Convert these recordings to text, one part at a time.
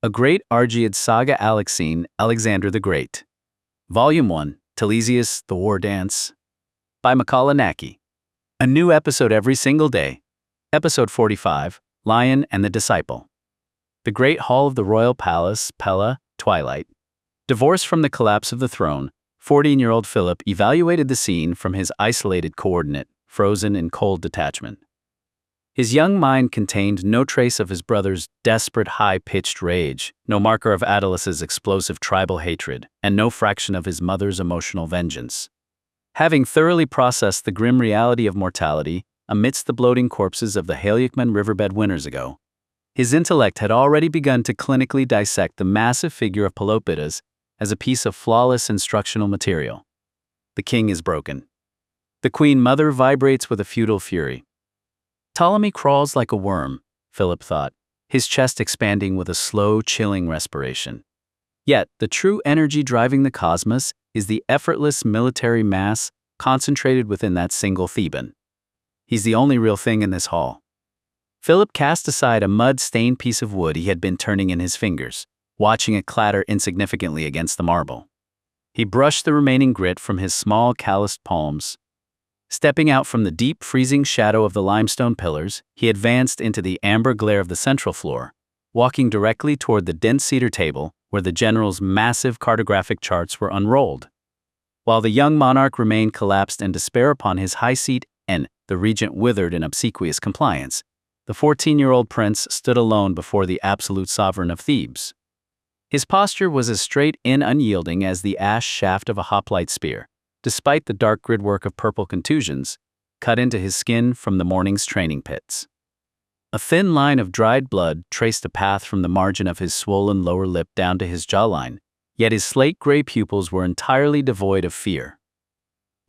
A Great Argead Saga Alexander the Great. Volume 1, Telesius, The War Dance. By Macaulay. A new episode every single day. Episode 45, Lion and the Disciple. The Great Hall of the Royal Palace, Pella, Twilight. Divorced from the collapse of the throne, 14-year-old Philip evaluated the scene from his isolated coordinate, frozen in cold detachment. His young mind contained no trace of his brother's desperate high-pitched rage, no marker of Attilus's explosive tribal hatred, and no fraction of his mother's emotional vengeance. Having thoroughly processed the grim reality of mortality amidst the bloating corpses of the Haliacman riverbed winters ago, his intellect had already begun to clinically dissect the massive figure of Pelopidas as a piece of flawless instructional material. The king is broken. The queen mother vibrates with a feudal fury. Ptolemy crawls like a worm, Philip thought, his chest expanding with a slow, chilling respiration. Yet, the true energy driving the cosmos is the effortless military mass concentrated within that single Theban. He's the only real thing in this hall. Philip cast aside a mud-stained piece of wood he had been turning in his fingers, watching it clatter insignificantly against the marble. He brushed the remaining grit from his small, calloused palms. Stepping out from the deep, freezing shadow of the limestone pillars, he advanced into the amber glare of the central floor, walking directly toward the dense cedar table where the general's massive cartographic charts were unrolled. While the young monarch remained collapsed in despair upon his high seat and the regent withered in obsequious compliance, the 14-year-old prince stood alone before the absolute sovereign of Thebes. His posture was as straight and unyielding as the ash shaft of a hoplite spear, despite the dark gridwork of purple contusions cut into his skin from the morning's training pits. A thin line of dried blood traced a path from the margin of his swollen lower lip down to his jawline, yet his slate-gray pupils were entirely devoid of fear.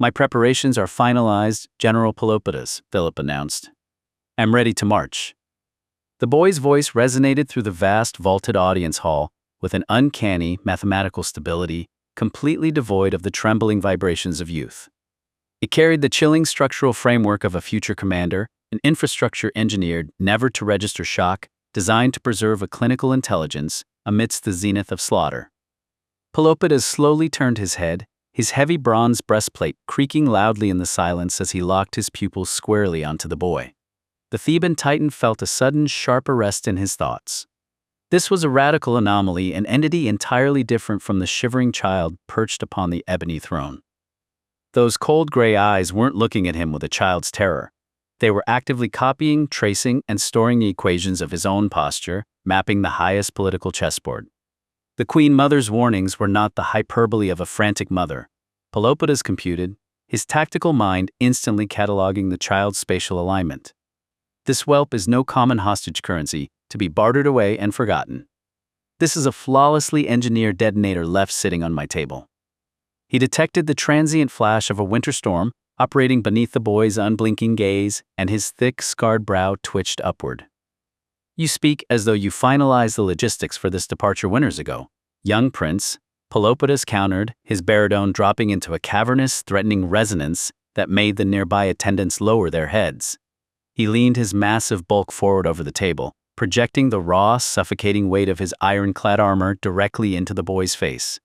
"My preparations are finalized, General Pelopidas," Philip announced. "I'm ready to march." The boy's voice resonated through the vast vaulted audience hall with an uncanny mathematical stability completely devoid of the trembling vibrations of youth. It carried the chilling structural framework of a future commander, an infrastructure engineered never to register shock, designed to preserve a clinical intelligence amidst the zenith of slaughter. Pelopidas slowly turned his head, his heavy bronze breastplate creaking loudly in the silence as he locked his pupils squarely onto the boy. The Theban titan felt a sudden, sharp arrest in his thoughts. This was a radical anomaly, an entity entirely different from the shivering child perched upon the ebony throne. Those cold gray eyes weren't looking at him with a child's terror. They were actively copying, tracing, and storing the equations of his own posture, mapping the highest political chessboard. The queen mother's warnings were not the hyperbole of a frantic mother. Pelopidas computed, his tactical mind instantly cataloging the child's spatial alignment. This whelp is no common hostage currency, to be bartered away and forgotten. This is a flawlessly engineered detonator left sitting on my table. He detected the transient flash of a winter storm operating beneath the boy's unblinking gaze, and his thick, scarred brow twitched upward. "You speak as though you finalized the logistics for this departure winters ago, young prince," Pelopidas countered, his baritone dropping into a cavernous, threatening resonance that made the nearby attendants lower their heads. He leaned his massive bulk forward over the table, projecting the raw, suffocating weight of his ironclad armor directly into the boy's face.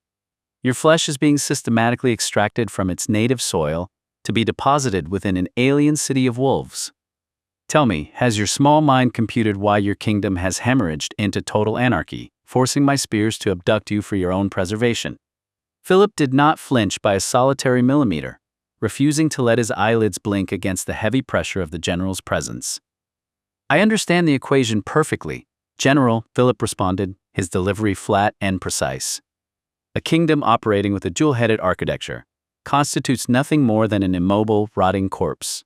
"Your flesh is being systematically extracted from its native soil to be deposited within an alien city of wolves. Tell me, has your small mind computed why your kingdom has hemorrhaged into total anarchy, forcing my spears to abduct you for your own preservation?" Philip did not flinch by a solitary millimeter, refusing to let his eyelids blink against the heavy pressure of the general's presence. "I understand the equation perfectly, General," Philip responded, his delivery flat and precise. "A kingdom operating with a dual-headed architecture constitutes nothing more than an immobile, rotting corpse.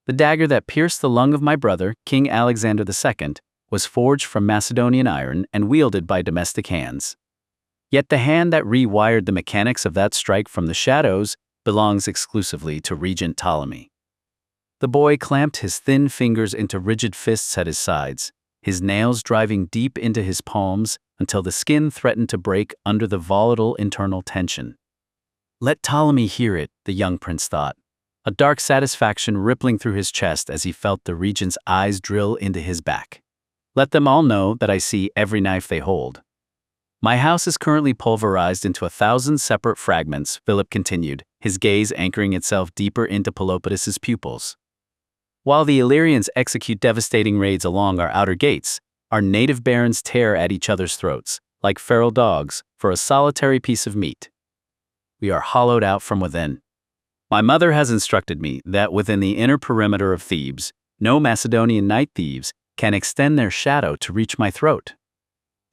The dagger that pierced the lung of my brother, King Alexander II, was forged from Macedonian iron and wielded by domestic hands. Yet the hand that rewired the mechanics of that strike from the shadows belongs exclusively to Regent Ptolemy." The boy clamped his thin fingers into rigid fists at his sides, his nails driving deep into his palms until the skin threatened to break under the volatile internal tension. "Let Ptolemy hear it," the young prince thought, a dark satisfaction rippling through his chest as he felt the regent's eyes drill into his back. "Let them all know that I see every knife they hold." My house is currently pulverized into 1,000 separate fragments, Philip continued, his gaze anchoring itself deeper into Pelopidas's pupils. While the Illyrians execute devastating raids along our outer gates, our native barons tear at each other's throats, like feral dogs, for a solitary piece of meat. We are hollowed out from within. My mother has instructed me that within the inner perimeter of Thebes, no Macedonian night thieves can extend their shadow to reach my throat.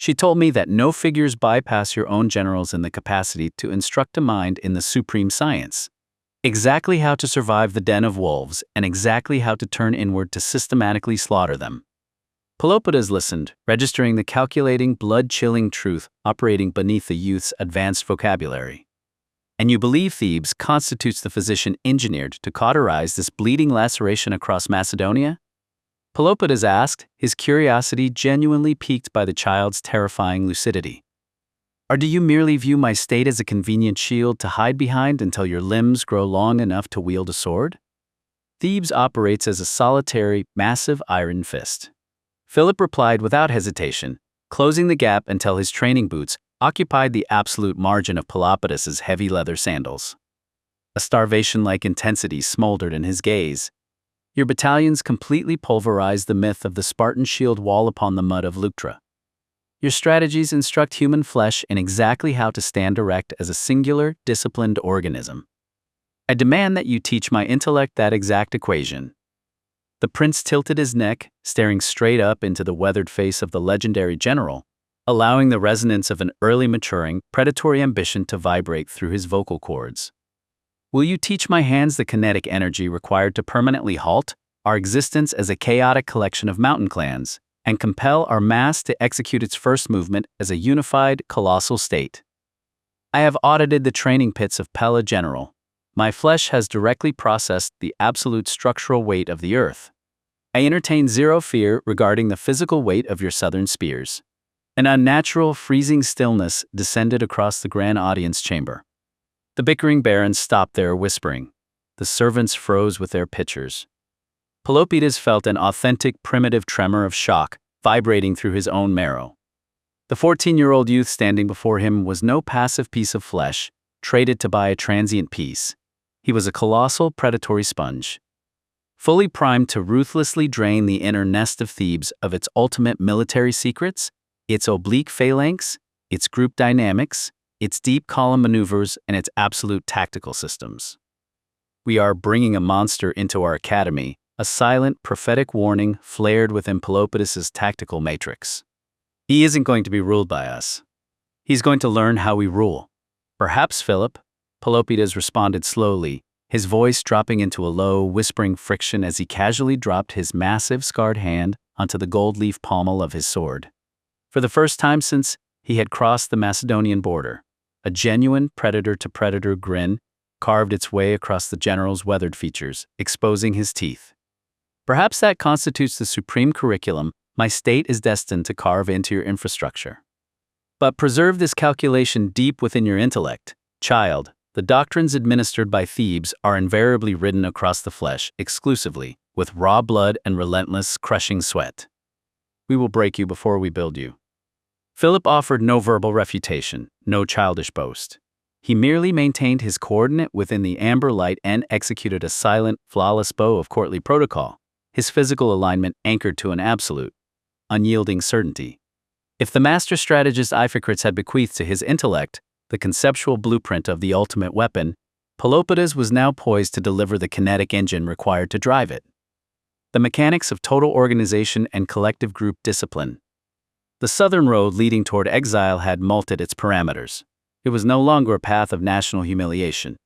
She told me that no figures bypass your own generals in the capacity to instruct a mind in the supreme science. Exactly how to survive the den of wolves and exactly how to turn inward to systematically slaughter them. Pelopidas listened, registering the calculating, blood-chilling truth operating beneath the youth's advanced vocabulary. And you believe Thebes constitutes the physician engineered to cauterize this bleeding laceration across Macedonia? Pelopidas asked, his curiosity genuinely piqued by the child's terrifying lucidity. Or do you merely view my state as a convenient shield to hide behind until your limbs grow long enough to wield a sword? Thebes operates as a solitary, massive iron fist. Philip replied without hesitation, closing the gap until his training boots occupied the absolute margin of Pelopidas's heavy leather sandals. A starvation-like intensity smoldered in his gaze. Your battalions completely pulverized the myth of the Spartan shield wall upon the mud of Leuctra. Your strategies instruct human flesh in exactly how to stand erect as a singular, disciplined organism. I demand that you teach my intellect that exact equation. The prince tilted his neck, staring straight up into the weathered face of the legendary general, allowing the resonance of an early maturing, predatory ambition to vibrate through his vocal cords. Will you teach my hands the kinetic energy required to permanently halt our existence as a chaotic collection of mountain clans, and compel our mass to execute its first movement as a unified, colossal state? I have audited the training pits of Pella General. My flesh has directly processed the absolute structural weight of the earth. I entertain zero fear regarding the physical weight of your southern spears. An unnatural, freezing stillness descended across the grand audience chamber. The bickering barons stopped their whispering. The servants froze with their pitchers. Pelopidas felt an authentic, primitive tremor of shock vibrating through his own marrow. The 14-year-old youth standing before him was no passive piece of flesh, traded to buy a transient peace. He was a colossal, predatory sponge, fully primed to ruthlessly drain the inner nest of Thebes of its ultimate military secrets, its oblique phalanx, its group dynamics, its deep column maneuvers, and its absolute tactical systems. We are bringing a monster into our academy, a silent, prophetic warning flared within Pelopidas's tactical matrix. He isn't going to be ruled by us. He's going to learn how we rule. Perhaps, Philip, Pelopidas responded slowly, his voice dropping into a low, whispering friction as he casually dropped his massive, scarred hand onto the gold-leaf pommel of his sword. For the first time since he had crossed the Macedonian border, a genuine predator-to-predator grin carved its way across the general's weathered features, exposing his teeth. Perhaps that constitutes the supreme curriculum my state is destined to carve into your infrastructure. But preserve this calculation deep within your intellect, child. The doctrines administered by Thebes are invariably ridden across the flesh exclusively, with raw blood and relentless, crushing sweat. We will break you before we build you. Philip offered no verbal refutation, no childish boast. He merely maintained his coordinate within the amber light and executed a silent, flawless bow of courtly protocol, his physical alignment anchored to an absolute, unyielding certainty. If the master strategist Iphicrates had bequeathed to his intellect the conceptual blueprint of the ultimate weapon, Pelopidas was now poised to deliver the kinetic engine required to drive it. The mechanics of total organization and collective group discipline. The southern road leading toward exile had multed its parameters. It was no longer a path of national humiliation.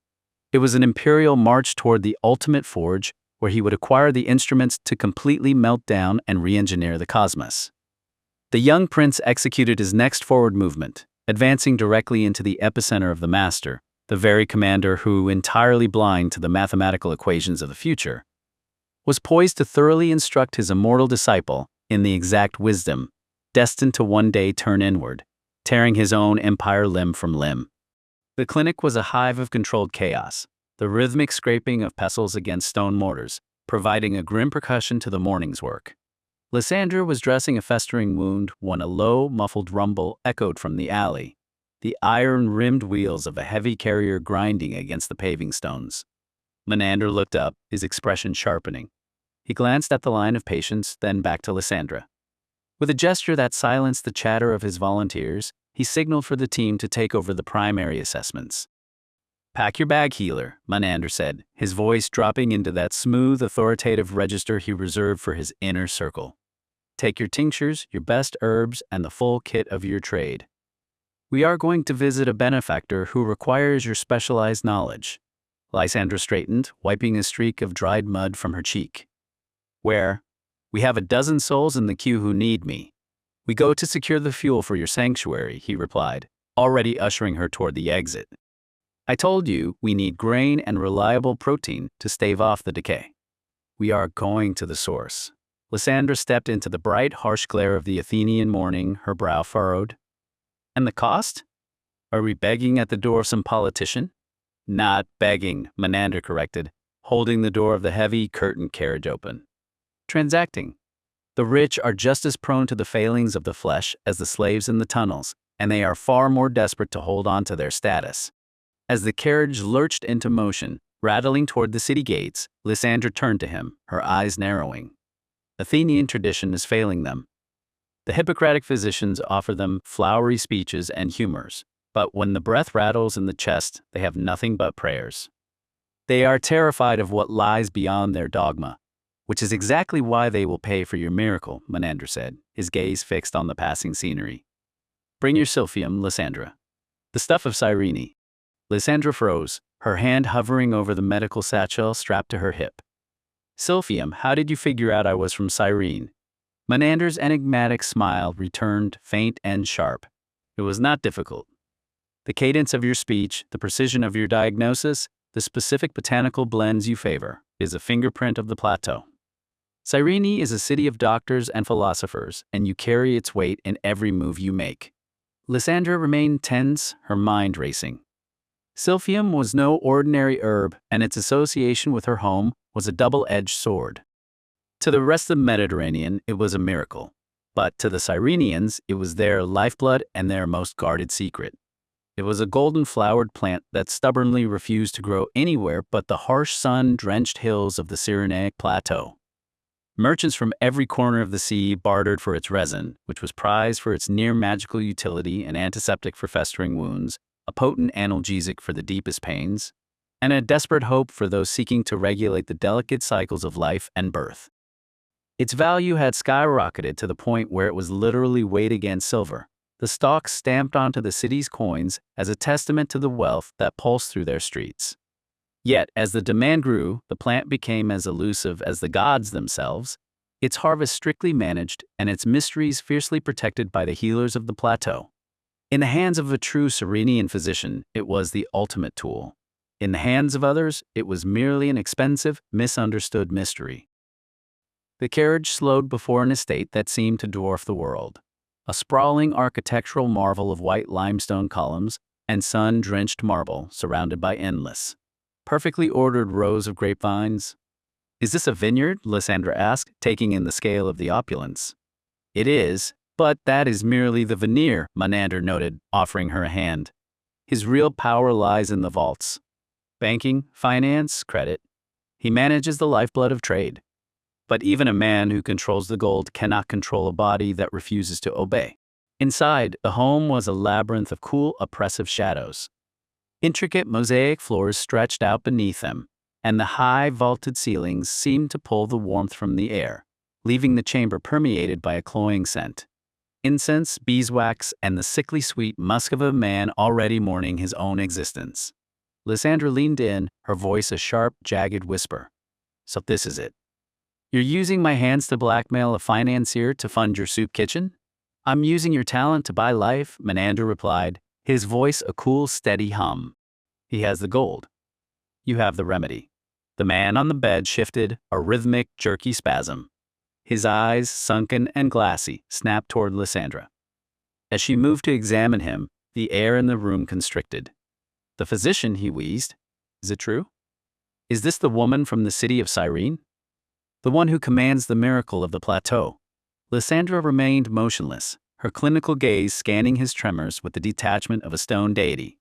It was an imperial march toward the ultimate forge, where he would acquire the instruments to completely melt down and re-engineer the cosmos. The young prince executed his next forward movement, advancing directly into the epicenter of the master, the very commander who, entirely blind to the mathematical equations of the future, was poised to thoroughly instruct his immortal disciple in the exact wisdom, destined to one day turn inward, tearing his own empire limb from limb. The clinic was a hive of controlled chaos, the rhythmic scraping of pestles against stone mortars, providing a grim percussion to the morning's work. Lysandra was dressing a festering wound when a low, muffled rumble echoed from the alley, the iron-rimmed wheels of a heavy carrier grinding against the paving stones. Menander looked up, his expression sharpening. He glanced at the line of patients, then back to Lysandra. With a gesture that silenced the chatter of his volunteers, he signaled for the team to take over the primary assessments. "Pack your bag, healer," Menander said, his voice dropping into that smooth, authoritative register he reserved for his inner circle. "Take your tinctures, your best herbs, and the full kit of your trade. We are going to visit a benefactor who requires your specialized knowledge." Lysandra straightened, wiping a streak of dried mud from her cheek. "Where?" "We have a dozen souls in the queue who need me. We go to secure the fuel for your sanctuary," he replied, already ushering her toward the exit. "I told you we need grain and reliable protein to stave off the decay. We are going to the source." Lysandra stepped into the bright, harsh glare of the Athenian morning, her brow furrowed. "And the cost? Are we begging at the door of some politician?" "Not begging," Menander corrected, holding the door of the heavy, curtained carriage open. "Transacting. The rich are just as prone to the failings of the flesh as the slaves in the tunnels, and they are far more desperate to hold on to their status." As the carriage lurched into motion, rattling toward the city gates, Lysandra turned to him, her eyes narrowing. Athenian tradition is failing them. The Hippocratic physicians offer them flowery speeches and humors, but when the breath rattles in the chest, they have nothing but prayers. They are terrified of what lies beyond their dogma, which is exactly why they will pay for your miracle, Menander said, his gaze fixed on the passing scenery. "Bring your silphium, Lysandra. The stuff of Cyrene." Lysandra froze, her hand hovering over the medical satchel strapped to her hip. "Silphium, how did you figure out I was from Cyrene?" Menander's enigmatic smile returned, faint and sharp. "It was not difficult. The cadence of your speech, the precision of your diagnosis, the specific botanical blends you favor, is a fingerprint of the plateau. Cyrene is a city of doctors and philosophers, and you carry its weight in every move you make." Lysandra remained tense, her mind racing. Silphium was no ordinary herb, and its association with her home was a double-edged sword. To the rest of the Mediterranean, it was a miracle. But to the Cyrenians, it was their lifeblood and their most guarded secret. It was a golden-flowered plant that stubbornly refused to grow anywhere but the harsh sun-drenched hills of the Cyrenaic plateau. Merchants from every corner of the sea bartered for its resin, which was prized for its near-magical utility, an antiseptic for festering wounds, a potent analgesic for the deepest pains, and a desperate hope for those seeking to regulate the delicate cycles of life and birth. Its value had skyrocketed to the point where it was literally weighed against silver, the stalks stamped onto the city's coins as a testament to the wealth that pulsed through their streets. Yet, as the demand grew, the plant became as elusive as the gods themselves, its harvest strictly managed and its mysteries fiercely protected by the healers of the plateau. In the hands of a true Cyrenian physician, it was the ultimate tool. In the hands of others, it was merely an expensive, misunderstood mystery. The carriage slowed before an estate that seemed to dwarf the world. A sprawling architectural marvel of white limestone columns and sun-drenched marble surrounded by endless, perfectly ordered rows of grapevines. "Is this a vineyard?" Lysandra asked, taking in the scale of the opulence. "It is, but that is merely the veneer," Menander noted, offering her a hand. "His real power lies in the vaults. Banking, finance, credit. He manages the lifeblood of trade. But even a man who controls the gold cannot control a body that refuses to obey." Inside, the home was a labyrinth of cool, oppressive shadows. Intricate mosaic floors stretched out beneath them, and the high, vaulted ceilings seemed to pull the warmth from the air, leaving the chamber permeated by a cloying scent. Incense, beeswax, and the sickly sweet musk of a man already mourning his own existence. Lysandra leaned in, her voice a sharp, jagged whisper. "So this is it. You're using my hands to blackmail a financier to fund your soup kitchen?" "I'm using your talent to buy life," Menander replied, his voice a cool, steady hum. "He has the gold. You have the remedy." The man on the bed shifted, a rhythmic, jerky spasm. His eyes, sunken and glassy, snapped toward Lysandra. As she moved to examine him, the air in the room constricted. "The physician," he wheezed. "Is it true? Is this the woman from the city of Cyrene? The one who commands the miracle of the plateau?" Lysandra remained motionless, her clinical gaze scanning his tremors with the detachment of a stone deity.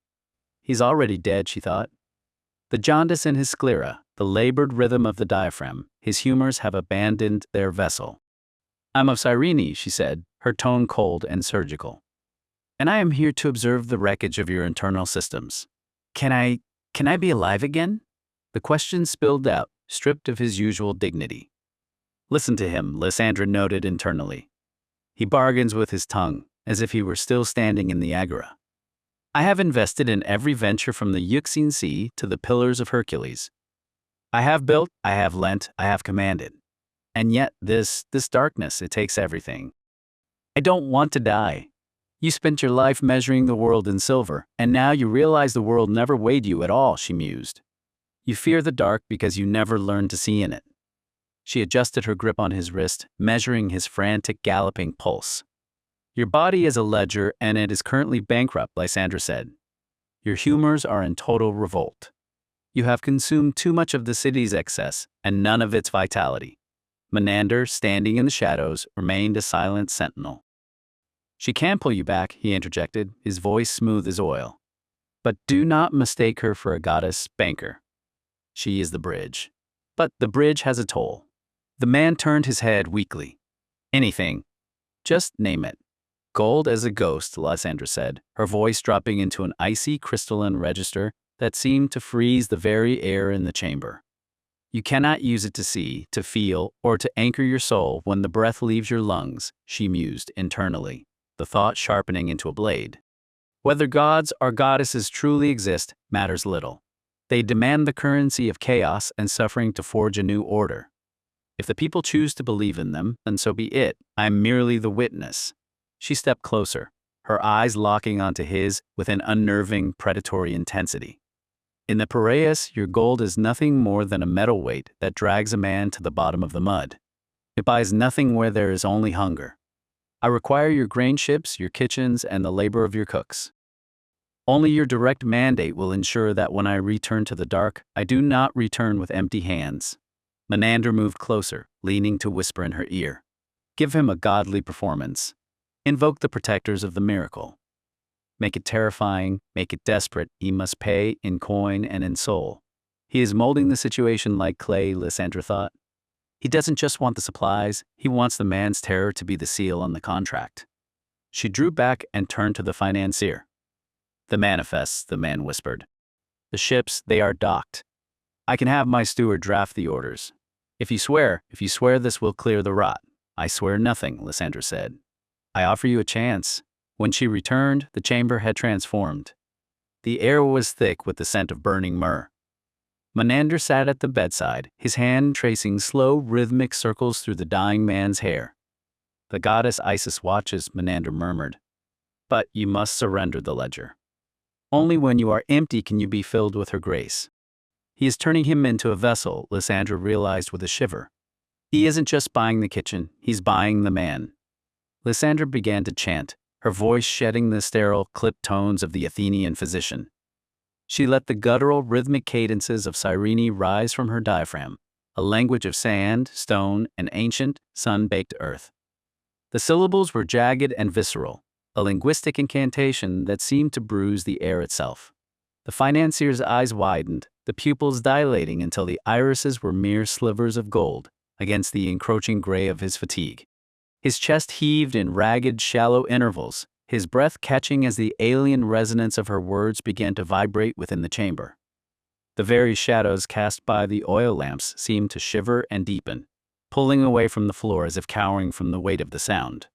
He's already dead, she thought. The jaundice in his sclera, the labored rhythm of the diaphragm, his humors have abandoned their vessel. I'm of Cyrene, she said, her tone cold and surgical. And I am here to observe the wreckage of your internal systems. Can I be alive again? The question spilled out, stripped of his usual dignity. Listen to him, Lysandra noted internally. He bargains with his tongue, as if he were still standing in the agora. I have invested in every venture from the Euxine Sea to the Pillars of Hercules. I have built, I have lent, I have commanded. And yet this darkness, it takes everything. I don't want to die. You spent your life measuring the world in silver, and now you realize the world never weighed you at all, she mused. You fear the dark because you never learned to see in it. She adjusted her grip on his wrist, measuring his frantic, galloping pulse. Your body is a ledger, and it is currently bankrupt, Lysandra said. Your humors are in total revolt. You have consumed too much of the city's excess, and none of its vitality. Menander, standing in the shadows, remained a silent sentinel. She can pull you back, he interjected, his voice smooth as oil. But do not mistake her for a goddess banker. She is the bridge. But the bridge has a toll. The man turned his head weakly. Anything. Just name it. Gold as a ghost, Lysandra said, her voice dropping into an icy crystalline register that seemed to freeze the very air in the chamber. You cannot use it to see, to feel, or to anchor your soul when the breath leaves your lungs, she mused internally, the thought sharpening into a blade. Whether gods or goddesses truly exist matters little. They demand the currency of chaos and suffering to forge a new order. If the people choose to believe in them, then so be it. I am merely the witness. She stepped closer, her eyes locking onto his with an unnerving, predatory intensity. In the Piraeus, your gold is nothing more than a metal weight that drags a man to the bottom of the mud. It buys nothing where there is only hunger. I require your grain ships, your kitchens, and the labor of your cooks. Only your direct mandate will ensure that when I return to the dark, I do not return with empty hands. Menander moved closer, leaning to whisper in her ear. Give him a godly performance. Invoke the protectors of the miracle. Make it terrifying, make it desperate. He must pay in coin and in soul. He is molding the situation like clay, Lysandra thought. He doesn't just want the supplies, he wants the man's terror to be the seal on the contract. She drew back and turned to the financier. The manifests, the man whispered. The ships, they are docked. I can have my steward draft the orders. If you swear this will clear the rot. I swear nothing, Lysandra said. I offer you a chance. When she returned, the chamber had transformed. The air was thick with the scent of burning myrrh. Menander sat at the bedside, his hand tracing slow, rhythmic circles through the dying man's hair. The goddess Isis watches, Menander murmured. But you must surrender the ledger. Only when you are empty can you be filled with her grace. He is turning him into a vessel, Lysandra realized with a shiver. He isn't just buying the kitchen, he's buying the man. Lysandra began to chant, her voice shedding the sterile, clipped tones of the Athenian physician. She let the guttural, rhythmic cadences of Cyrene rise from her diaphragm, a language of sand, stone, and ancient, sun-baked earth. The syllables were jagged and visceral, a linguistic incantation that seemed to bruise the air itself. The financier's eyes widened, the pupils dilating until the irises were mere slivers of gold against the encroaching gray of his fatigue. His chest heaved in ragged, shallow intervals, his breath catching as the alien resonance of her words began to vibrate within the chamber. The very shadows cast by the oil lamps seemed to shiver and deepen, pulling away from the floor as if cowering from the weight of the sound.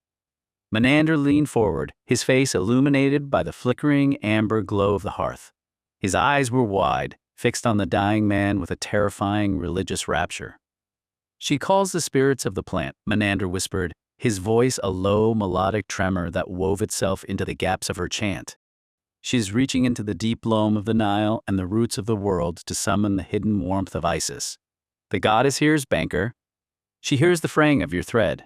Menander leaned forward, his face illuminated by the flickering amber glow of the hearth. His eyes were wide, fixed on the dying man with a terrifying religious rapture. She calls the spirits of the plant, Menander whispered, his voice a low, melodic tremor that wove itself into the gaps of her chant. She is reaching into the deep loam of the Nile and the roots of the world to summon the hidden warmth of Isis. The goddess hears, banker. She hears the fraying of your thread.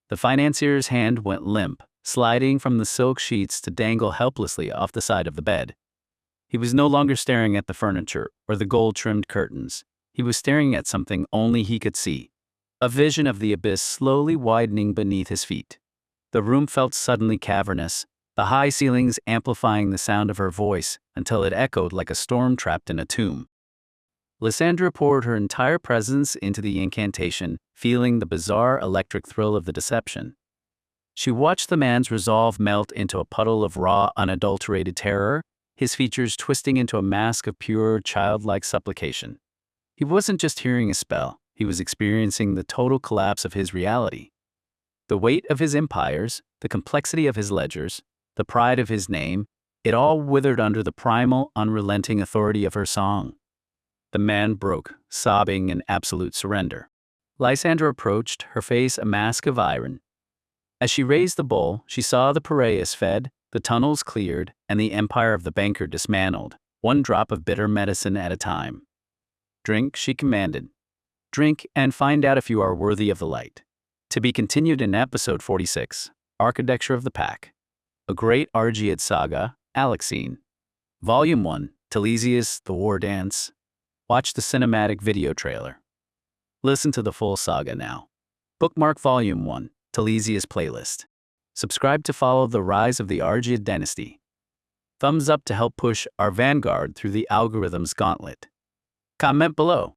The financier's hand went limp, sliding from the silk sheets to dangle helplessly off the side of the bed. He was no longer staring at the furniture or the gold-trimmed curtains. He was staring at something only he could see. A vision of the abyss slowly widening beneath his feet. The room felt suddenly cavernous, the high ceilings amplifying the sound of her voice until it echoed like a storm trapped in a tomb. Lysandra poured her entire presence into the incantation, feeling the bizarre electric thrill of the deception. She watched the man's resolve melt into a puddle of raw, unadulterated terror, his features twisting into a mask of pure, childlike supplication. He wasn't just hearing a spell, he was experiencing the total collapse of his reality. The weight of his empires, the complexity of his ledgers, the pride of his name, it all withered under the primal, unrelenting authority of her song. The man broke, sobbing in absolute surrender. Lysandra approached, her face a mask of iron. As she raised the bowl, she saw the Piraeus fed, the tunnels cleared, and the empire of the banker dismantled, one drop of bitter medicine at a time. "Drink," she commanded. "Drink and find out if you are worthy of the light." To be continued in episode 46, Architecture of the Pack. A Great Argead Saga, Alexine. Volume 1, Thebes, the War Dance. Watch the cinematic video trailer. Listen to the full saga now. Bookmark Volume 1, Thebes playlist. Subscribe to follow the rise of the Argead dynasty. Thumbs up to help push our vanguard through the algorithm's gauntlet. Comment below.